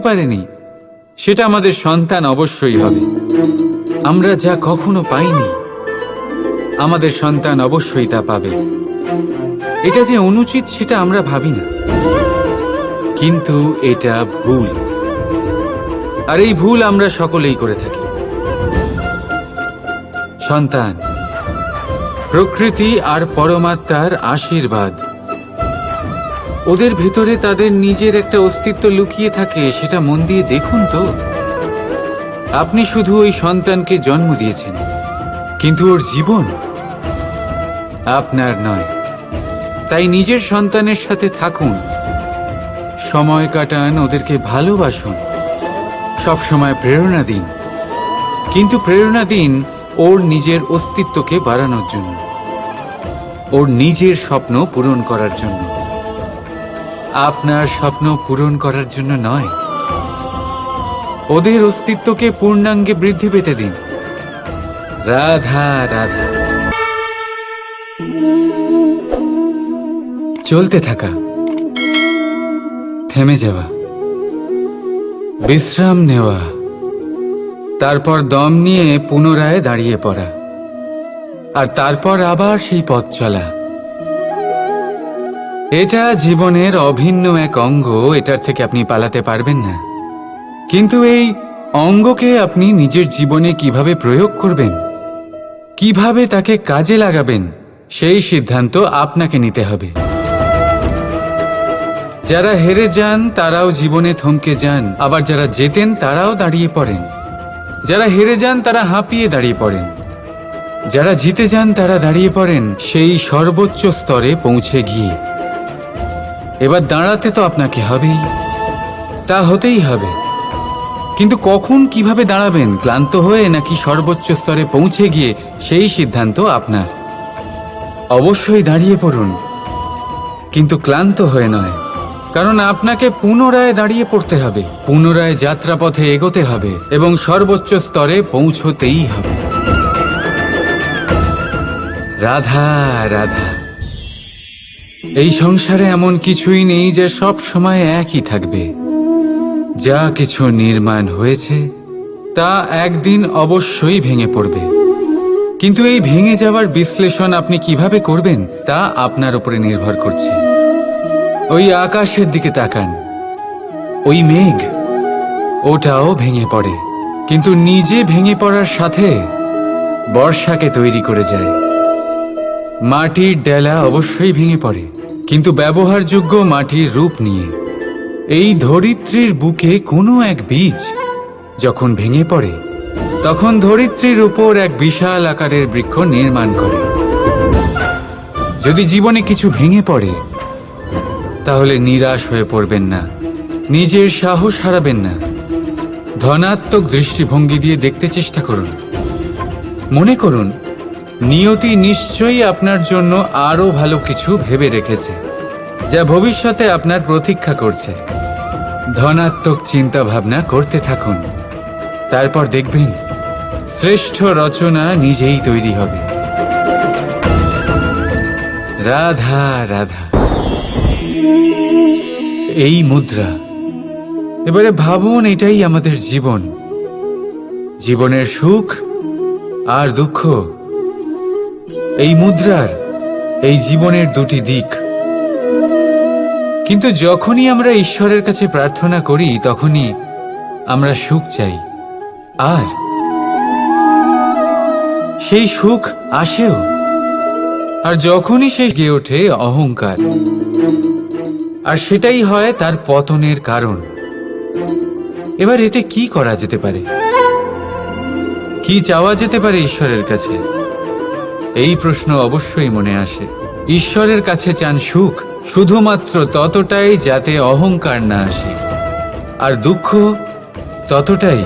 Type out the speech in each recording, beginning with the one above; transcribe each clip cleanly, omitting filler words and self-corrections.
পারেনি সেটা আমাদের সন্তান অবশ্যই হবে। আমরা যা কখনো পাইনি আমাদের সন্তান অবশ্যই তা পাবে। এটা যে অনুচিত সেটা আমরা ভাবি না, কিন্তু এটা ভুল, আর এই ভুল আমরা সকলেই করে থাকি। সন্তান প্রকৃতি আর পরমাত্মার আশীর্বাদ। ওদের ভেতরে তাদের নিজের একটা অস্তিত্ব লুকিয়ে থাকে, সেটা মন দিয়ে দেখুন তো। আপনি শুধু ওই সন্তানকে জন্ম দিয়েছেন, কিন্তু ওর জীবন আপনার নয়। তাই নিজের সন্তানের সাথে থাকুন, সময় কাটান, ওদেরকে ভালোবাসুন, সবসময় প্রেরণা দিন, কিন্তু প্রেরণা দিন ওর নিজের অস্তিত্বকে বাড়ানোর জন্য, ওর নিজের স্বপ্ন পূরণ করার জন্য, আপনার স্বপ্ন পূরণ করার জন্য নয়। ওদের অস্তিত্বকে পূর্ণাঙ্গে বৃদ্ধি পেতে দিন। রাধা রাধা। চলতে থাকা, থেমে যাওয়া, বিশ্রাম নেওয়া, তারপর দম নিয়ে পুনরায় দাঁড়িয়ে পড়া, আর তারপর আবার সেই পথ চলা। এটা জীবনের অভিন্ন এক অঙ্গ, এটার থেকে আপনি পালাতে পারবেন না। কিন্তু এই অঙ্গকে আপনি নিজের জীবনে কিভাবে প্রয়োগ করবেন, কিভাবে তাকে কাজে লাগাবেন, সেই সিদ্ধান্ত আপনাকে নিতে হবে। যারা হেরে যান তারাও জীবনে থমকে যান, আবার যারা জেতেন তারাও দাঁড়িয়ে পড়েন। যারা হেরে যান তারা হাঁপিয়ে দাঁড়িয়ে পড়েন, যারা জিতে যান তারা দাঁড়িয়ে পড়েন সেই সর্বোচ্চ স্তরে পৌঁছে গিয়ে। এবার দাঁড়াতে তো আপনাকে হবেই, তা হতেই হবে। কিন্তু কখন কিভাবে দাঁড়াবেন, ক্লান্ত হয়ে নাকি সর্বোচ্চ স্তরে পৌঁছে গিয়ে, সেই সিদ্ধান্ত আপনার। অবশ্যই দাঁড়িয়ে পড়ুন, কিন্তু ক্লান্ত হয়ে নয়, কারণ আপনাকে পুনরায় দাঁড়িয়ে পড়তে হবে, পুনরায় যাত্রাপথে এগোতে হবে এবং সর্বোচ্চ স্তরে পৌঁছতেই হবে। রাধা রাধা। এই সংসারে এমন কিছুই নেই যে সব সময় একই থাকবে। যা কিছু নির্মাণ হয়েছে তা একদিন অবশ্যই ভেঙে পড়বে, কিন্তু এই ভেঙে যাওয়ার বিশ্লেষণ আপনি কিভাবে করবেন তা আপনার উপরে নির্ভর করছে। ওই আকাশের দিকে তাকান, ওই মেঘ, ওটাও ভেঙে পড়ে, কিন্তু নিজে ভেঙে পড়ার সাথে বর্ষাকে তৈরি করে যায়। মাটির ডেলা অবশ্যই ভেঙে পড়ে, কিন্তু ব্যবহারযোগ্য মাটির রূপ নিয়ে। এই ধরিত্রীর বুকে কোনো এক বীজ যখন ভেঙে পড়ে, তখন ধরিত্রীর উপর এক বিশাল আকারের বৃক্ষ নির্মাণ করে। যদি জীবনে কিছু ভেঙে পড়ে, তাহলে নিরাশ হয়ে পড়বেন না, নিজের সাহস হারাবেন না। ধনাত্মক দৃষ্টিভঙ্গি দিয়ে দেখতে চেষ্টা করুন। মনে করুন নিয়তি নিশ্চয়ই আপনার জন্য আরো ভালো কিছু ভেবে রেখেছে, যা ভবিষ্যতে আপনার প্রতীক্ষা করছে। ধনাত্মক চিন্তা ভাবনা করতে থাকুন, তারপর দেখবেন শ্রেষ্ঠ রচনা নিজেই তৈরি হবে। রাধা রাধা। এই মুদ্রা, এবারে ভাবুন এটাই আমাদের জীবন, জীবনের সুখ আর দুঃখ। এই মুদ্রার, এই জীবনের দুটি দিক। কিন্তু যখনই আমরা ঈশ্বরের কাছে প্রার্থনা করি তখনই আমরা সুখ চাই, আর সেই সুখ আসেও। আর যখনই সে গেয়ে ওঠে অহংকার, আর সেটাই হয় তার পতনের কারণ। এবার এতে কি করা যেতে পারে, কি চাওয়া যেতে পারে ঈশ্বরের কাছে? এই প্রশ্ন অবশ্যই মনে আসে। ঈশ্বরের কাছে চান সুখ, শুধুমাত্র ততটাই যাতে অহংকার না আসে, আর দুঃখ ততটাই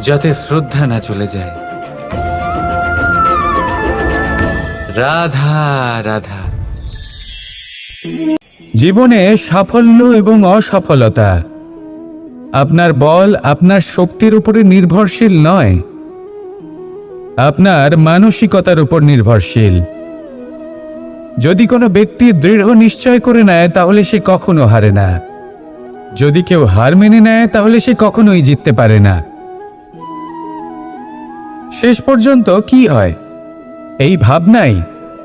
যাতে শ্রদ্ধা না চলে যায়। রাধা রাধা। জীবনে সাফল্য এবং অসফলতা আপনার বল, আপনার শক্তির উপরে নির্ভরশীল নয়, আপনার মানসিকতার উপর নির্ভরশীল। যদি কোনো ব্যক্তি দৃঢ় নিশ্চয় করে নেয় তাহলে সে কখনো হারে না। যদি কেউ হার মেনে নেয় তাহলে সে কখনোই জিততে পারে না। শেষ পর্যন্ত কি হয়, এই ভাবনাই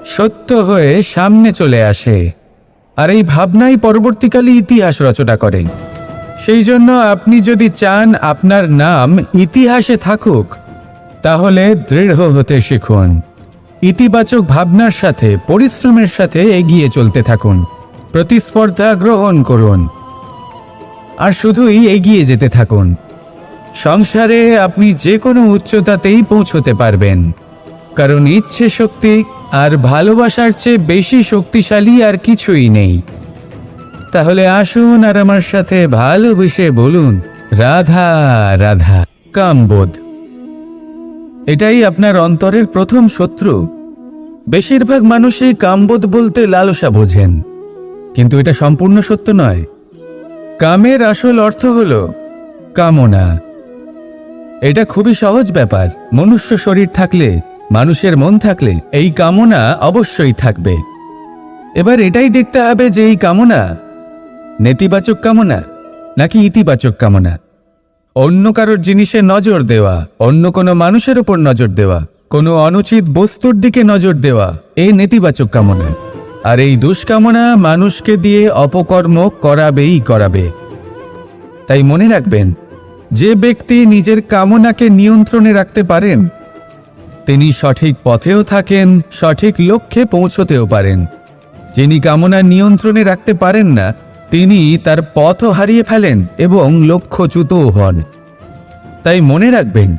সত্য হয়ে সামনে চলে আসে, আর এই ভাবনাই পরবর্তীকালে ইতিহাস রচনা করে। সেই জন্য আপনি যদি চান আপনার নাম ইতিহাসে থাকুক, তাহলে দৃঢ় হতে শিখুন। ইতিবাচক ভাবনার সাথে, পরিশ্রমের সাথে এগিয়ে চলতে থাকুন। প্রতিস্পর্ধা গ্রহণ করুন আর শুধুই এগিয়ে যেতে থাকুন। সংসারে আপনি যে কোনো উচ্চতাতেই পৌঁছতে পারবেন, কারণ ইচ্ছে শক্তি আর ভালোবাসার চেয়ে বেশি শক্তিশালী আর কিছুই নেই। তাহলে আসুন আর আমার সাথে ভালোবেসে বলুন, রাধা রাধা। কামবোধ, এটাই আপনার অন্তরের প্রথম শত্রু। বেশিরভাগ মানুষই কামবোধ বলতে লালসা বোঝেন, কিন্তু এটা সম্পূর্ণ সত্য নয়। কামের আসল অর্থ হল কামনা। এটা খুবই সহজ ব্যাপার। মনুষ্য শরীর থাকলে, মানুষের মন থাকলে এই কামনা অবশ্যই থাকবে। এবার এটাই দেখতে হবে যে এই কামনা নেতিবাচক কামনা নাকি ইতিবাচক কামনা। অন্য কারোর জিনিসে নজর দেওয়া, অন্য কোনো মানুষের উপর নজর দেওয়া, কোনো অনুচিত বস্তুর দিকে নজর দেওয়া, এই নেতিবাচক কামনা। আর এই দুষ্কামনা মানুষকে দিয়ে অপকর্ম করাবেই করাবে। তাই মনে রাখবেন, যে ব্যক্তি নিজের কামনাকে নিয়ন্ত্রণে রাখতে পারেন, তিনি সঠিক পথেও থাকেন, সঠিক লক্ষ্যে পৌঁছতেও পারেন। যিনি কামনা নিয়ন্ত্রণে রাখতে পারেন না, তিনি তার পথও হারিয়ে ফেলেন এবং লক্ষ্যচ্যুতও হন। তাই মনে রাখবেন,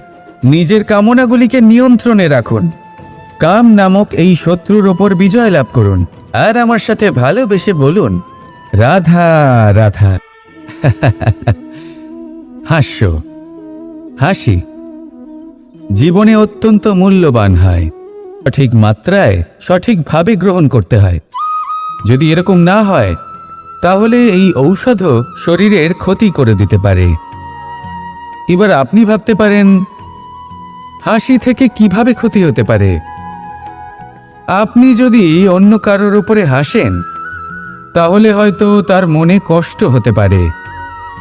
নিজের কামনাগুলিকে নিয়ন্ত্রণে রাখুন। কাম নামক এই শত্রুর ওপর বিজয় লাভ করুন আর আমার সাথে ভালোবেসে বলুন, রাধা রাধা। হাস্য, হাসি জীবনে অত্যন্ত মূল্যবান হয়। সঠিক মাত্রায়, সঠিকভাবে গ্রহণ করতে হয়। যদি এরকম না হয়, তাহলে এই ঔষধও শরীরের ক্ষতি করে দিতে পারে। এবার আপনি ভাবতে পারেন, হাসি থেকে কিভাবে ক্ষতি হতে পারে? আপনি যদি অন্য কারোর উপরে হাসেন, তাহলে হয়তো তার মনে কষ্ট হতে পারে,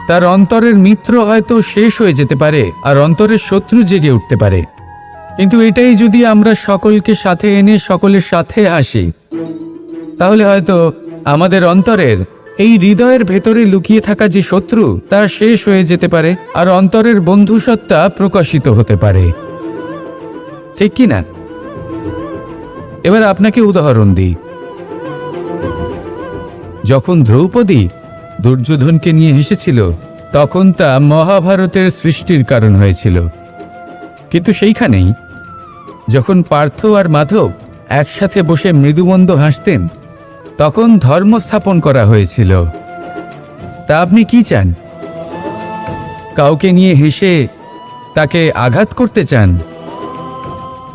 তার অন্তরের মিত্র হয়তো শেষ হয়ে যেতে পারে আর অন্তরের শত্রু জেগে উঠতে পারে। কিন্তু এটাই যদি আমরা সকলকে সাথে এনে সকলের সাথে হাসি, তাহলে হয়তো আমাদের অন্তরের, এই হৃদয়ের ভেতরে লুকিয়ে থাকা যে শত্রু, তা শেষ হয়ে যেতে পারে আর অন্তরের বন্ধুসত্তা প্রকাশিত হতে পারে। ঠিক কি না? এবার আপনাকে উদাহরণ দিই। যখন দ্রৌপদী দুর্যোধনকে নিয়ে হেসেছিল, তখন তা মহাভারতের সৃষ্টির কারণ হয়েছিল। কিন্তু সেইখানেই যখন পার্থ আর মাধব একসাথে বসে মৃদুমন্দ হাসতেন, তখন ধর্ম স্থাপন করা হয়েছিল। তা আপনি কি চান? কাউকে নিয়ে হেসে তাকে আঘাত করতে চান,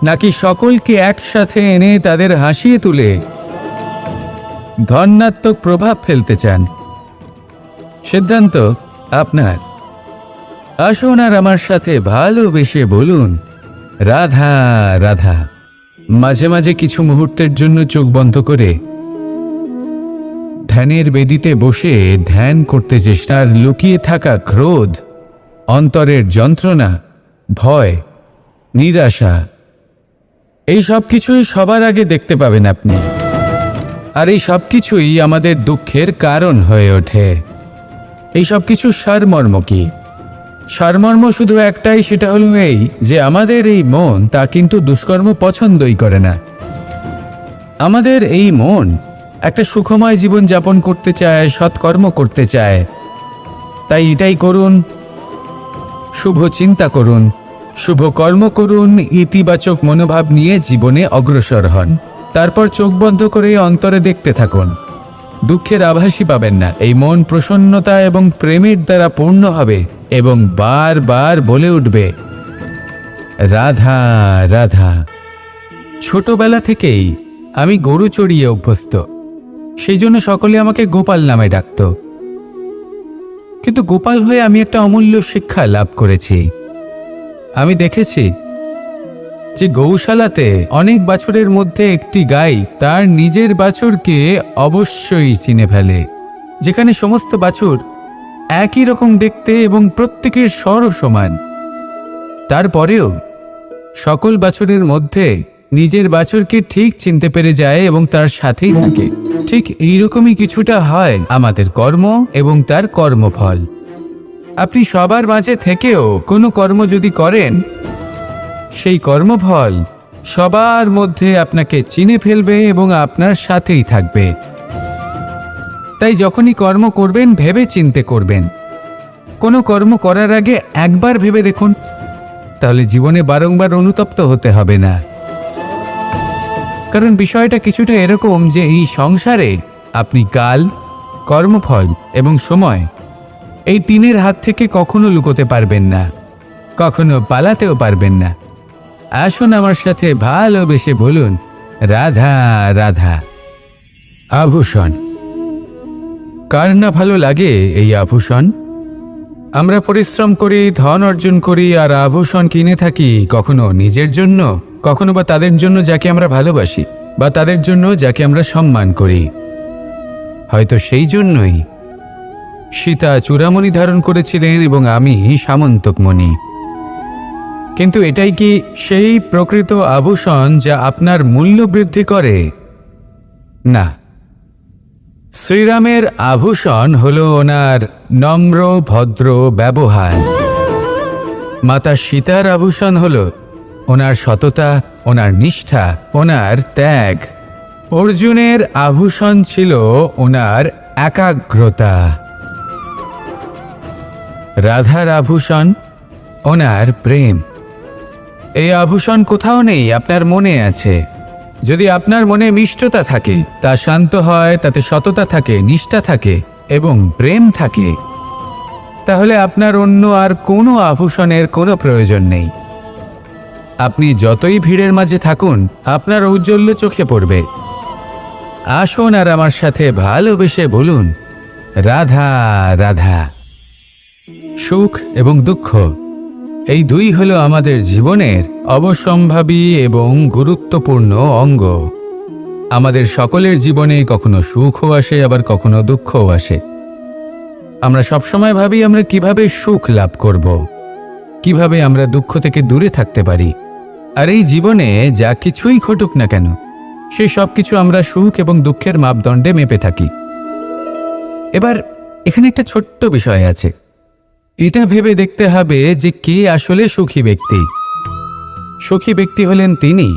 নাকি সকলকে একসাথে এনে তাদের হাসিয়ে তুলে ধনাত্মক প্রভাব ফেলতে চান? সিদ্ধান্ত আপনার। আসুন আর আমার সাথে ভালোবেসে বলুন, রাধা রাধা। মাঝে মাঝে কিছু মুহূর্তের জন্য চোখ বন্ধ করে ধ্যানের বেদিতে বসে ধ্যান করতে চেষ্টার লুকিয়ে থাকা ক্রোধ, অন্তরের যন্ত্রণা, ভয়, নিরাশা, এই সব কিছুই সবার আগে দেখতে পাবেন আপনি। আর এই সব কিছুই আমাদের দুঃখের কারণ হয়ে ওঠে। এই সব কিছু সারমর্ম কি? সারমর্ম শুধু একটাই, সেটা হলো এই যে আমাদের এই মন তা কিন্তু দুষ্কর্ম পছন্দই করে না। আমাদের এই মন একটা সুখময় জীবন যাপন করতে চায়, সৎকর্ম করতে চায়। তাই এটাই করুন, শুভ চিন্তা করুন, শুভ কর্ম করুন, ইতিবাচক মনোভাব নিয়ে জীবনে অগ্রসর হন। তারপর চোখ বন্ধ করে অন্তরে দেখতে থাকুন। দুঃখের আভাসই পাবেন না। এই মন প্রসন্নতা এবং প্রেমের দ্বারা পূর্ণ হবে এবং বারবার বলে উঠবে, রাধা রাধা। ছোটবেলা থেকেই আমি গরু চড়িয়ে অভ্যস্ত, সেই জন্য সকলে আমাকে গোপাল নামে ডাকত। কিন্তু গোপাল হয়ে আমি একটা অমূল্য শিক্ষা লাভ করেছি। আমি দেখেছি যে গৌশালাতে অনেক বাছুরের মধ্যে একটি গাই তার নিজের বাছুরকে অবশ্যই চিনে ফেলে। যেখানে সমস্ত বাছুর একই রকম দেখতে এবং প্রত্যেকের স্বরও সমান। তারপরেও সকল বাছুরের মধ্যে নিজের বাছুরকে ঠিক চিনতে পেরে যায় এবং তার সাথেই থাকে। ঠিক এইরকমই কিছুটা হয় আমাদের কর্ম এবং তার কর্মফল। আপনি সবার মাঝে থেকেও কোনো কর্ম যদি করেন, সেই কর্মফল সবার মধ্যে আপনাকে চিনে ফেলবে এবং আপনার সাথেই থাকবে। তাই যখনই কর্ম করবেন ভেবে চিন্তে করবেন। কোনো কর্ম করার আগে একবার ভেবে দেখুন, তাহলে জীবনে বারংবার অনুতপ্ত হতে হবে না। কারণ বিষয়টা কিছুটা এরকম যে এই সংসারে আপনি কাল, কর্মফল এবং সময়, এই তিনের হাত থেকে কখনো লুকোতে পারবেন না, কখনো পালাতেও পারবেন না। আসুন আমার সাথে ভালোবেসে বলুন, রাধা রাধা। আভূষণ। কার না ভালো লাগে এই আভূষণ? আমরা পরিশ্রম করি, ধন অর্জন করি আর আভূষণ কিনে থাকি, কখনো নিজের জন্য, কখনো বা তাদের জন্য যাকে আমরা ভালোবাসি, বা তাদের জন্য যাকে আমরা সম্মান করি। হয়তো সেই জন্যই সীতা চূড়ামণি ধারণ করেছিলেন এবং আমি সামন্তকমণি। কিন্তু এটাই কি সেই প্রকৃত আভূষণ যা আপনার মূল্য বৃদ্ধি করে? না। শ্রীরামের আভূষণ হল ওনার নম্র ভদ্র ব্যবহার। মাতা সীতার আভূষণ হল ওনার সততা, ওনার নিষ্ঠা, ওনার ত্যাগ। অর্জুনের আভূষণ ছিল ওনার একাগ্রতা। রাধার আভূষণ ওনার প্রেম। এই আভূষণ কোথাও নেই, আপনার মনে আছে। যদি আপনার মনে মিষ্টতা থাকে, তা শান্ত হয়, তাতে সততা থাকে, নিষ্ঠা থাকে এবং প্রেম থাকে, তাহলে আপনার অন্য আর কোনো আভূষণের কোনো প্রয়োজন নেই। আপনি যতই ভিড়ের মাঝে থাকুন, আপনার ঔজ্জ্বল্য চোখে পড়বে। আসুন আর আমার সাথে ভালোবেসে বলুন, রাধা রাধা। সুখ এবং দুঃখ, এই দুই হলো আমাদের জীবনের অবশ্যম্ভাবী এবং গুরুত্বপূর্ণ অঙ্গ। আমাদের সকলের জীবনে কখনো সুখও আসে, আবার কখনো দুঃখও আসে। আমরা সবসময় ভাবি আমরা কিভাবে সুখ লাভ করব, কিভাবে আমরা দুঃখ থেকে দূরে থাকতে পারি। আর এই জীবনে যা কিছুই ঘটুক না কেন, সেই সব কিছু আমরা সুখ এবং দুঃখের মাপদণ্ডে মেপে থাকি। এবার এখানে একটা ছোট্ট বিষয় আছে। এটা ভেবে দেখতে হবে যে কে আসলে সুখী ব্যক্তি। সুখী ব্যক্তি হলেন তিনি,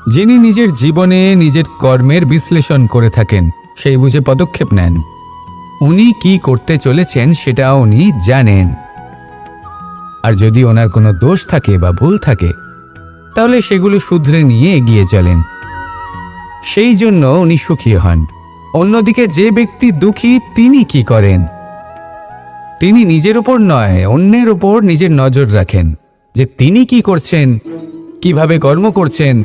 যিনি নিজের জীবনে নিজের কর্মের বিশ্লেষণ করে থাকেন, সেই বুঝে পদক্ষেপ নেন। উনি কি করতে চলেছেন সেটা উনি জানেন। আর যদি ওনার কোনো দোষ থাকে বা ভুল থাকে, তাহলে সেগুলো শুধরে নিয়ে এগিয়ে চলেন। সেই জন্য উনি সুখী হন। অন্যদিকে যে ব্যক্তি দুঃখী, তিনি কি করেন? তিনি নিজের উপর নয়, অন্যের উপর নিজের নজর রাখেন, যে তিনি কি করছেন, কিভাবে কর্ম করছেন।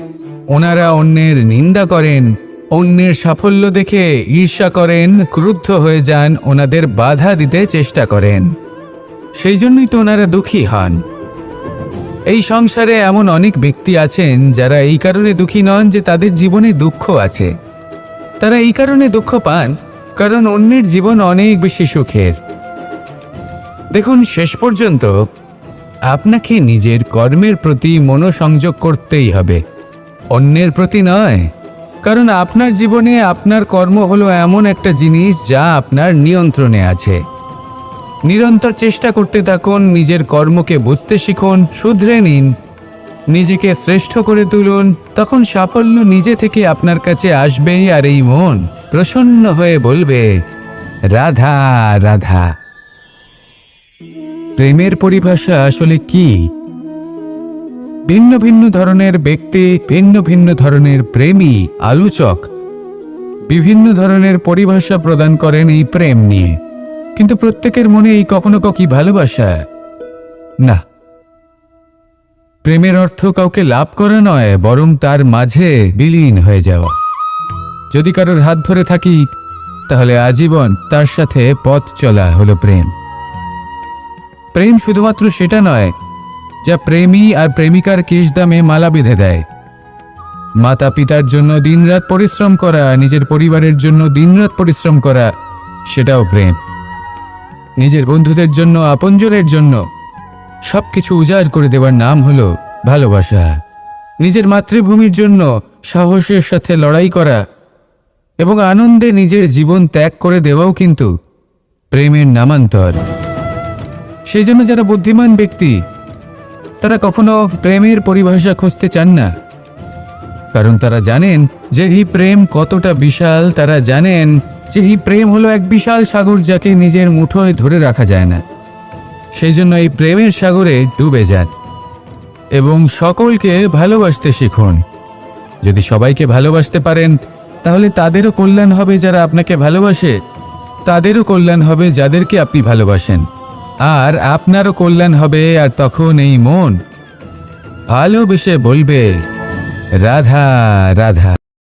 ওনারা অন্যের নিন্দা করেন, অন্যের সাফল্য দেখে ঈর্ষা করেন, ক্রুদ্ধ হয়ে যান, ওনাদের বাধা দিতে চেষ্টা করেন। সেই জন্যই তো ওনারা দুঃখী হন। এই সংসারে এমন অনেক ব্যক্তি আছেন যারা এই কারণে দুঃখী নন যে তাদের জীবনে দুঃখ আছে। তারা এই কারণে দুঃখ পান কারণ অন্যের জীবন অনেক বেশি সুখের। দেখুন, শেষ পর্যন্ত আপনাকে নিজের কর্মের প্রতি মনোসংযোগ করতেই হবে, অন্যের প্রতি নয়। কারণ আপনার জীবনে আপনার কর্ম হলো এমন একটা জিনিস যা আপনার নিয়ন্ত্রণে আছে। নিরন্তর চেষ্টা করতে থাকুন, নিজের কর্মকে বুঝতে শিখুন, শুধরে নিন, নিজেকে শ্রেষ্ঠ করে তুলুন। তখন সাফল্য নিজে থেকে আপনার কাছে আসবে, আর এই মন প্রসন্ন হয়ে বলবে, রাধা রাধা। প্রেমের পরিভাষা আসলে কি? ভিন্ন ভিন্ন ধরনের ব্যক্তি, ভিন্ন ভিন্ন ধরনের প্রেমী, আলোচক বিভিন্ন ধরনের পরিভাষা প্রদান করেন এই প্রেম নিয়ে। কিন্তু প্রত্যেকের মনে এই কখনো কি ভালোবাসা? না। প্রেমের অর্থ কাউকে লাভ করা নয়, বরং তার মাঝে বিলীন হয়ে যাওয়া। যদি কারোর হাত ধরে থাকি, তাহলে আজীবন তার সাথে পথ চলা হলো প্রেম। প্রেম শুধুমাত্র সেটা নয় যা প্রেমী আর প্রেমিকার কেশদামে মালা বেঁধে দেয়। মাতা পিতার জন্য দিনরাত পরিশ্রম করা, নিজের পরিবারের জন্য দিনরাত পরিশ্রম করা, সেটাও প্রেম। নিজের বন্ধুদের জন্য, আপনজনের জন্য সবকিছু উজাড় করে দেওয়ার নাম হলো ভালোবাসা। নিজের মাতৃভূমির জন্য সাহসের সাথে লড়াই করা এবং আনন্দে নিজের জীবন ত্যাগ করে দেওয়াও কিন্তু প্রেমের নামান্তর। সেই জন্য যারা বুদ্ধিমান ব্যক্তি তারা কখনো প্রেমের পরিভাষা খুঁজতে চান না, কারণ তারা জানেন যে এই প্রেম কতটা বিশাল। তারা জানেন যে এই প্রেম হলো এক বিশাল সাগর যাকে নিজের মুঠোয় ধরে রাখা যায় না। সেই জন্য এই প্রেমের সাগরে ডুবে যান এবং সকলকে ভালোবাসতে শিখুন। যদি সবাইকে ভালোবাসতে পারেন তাহলে তাদেরও কল্যাণ হবে যারা আপনাকে ভালোবাসে, তাদেরও কল্যাণ হবে যাদেরকে আপনি ভালোবাসেন, আর আপনারও কল্যাণ হবে। আর তখন এই মন ভালোবেসে বলবে রাধা রাধা।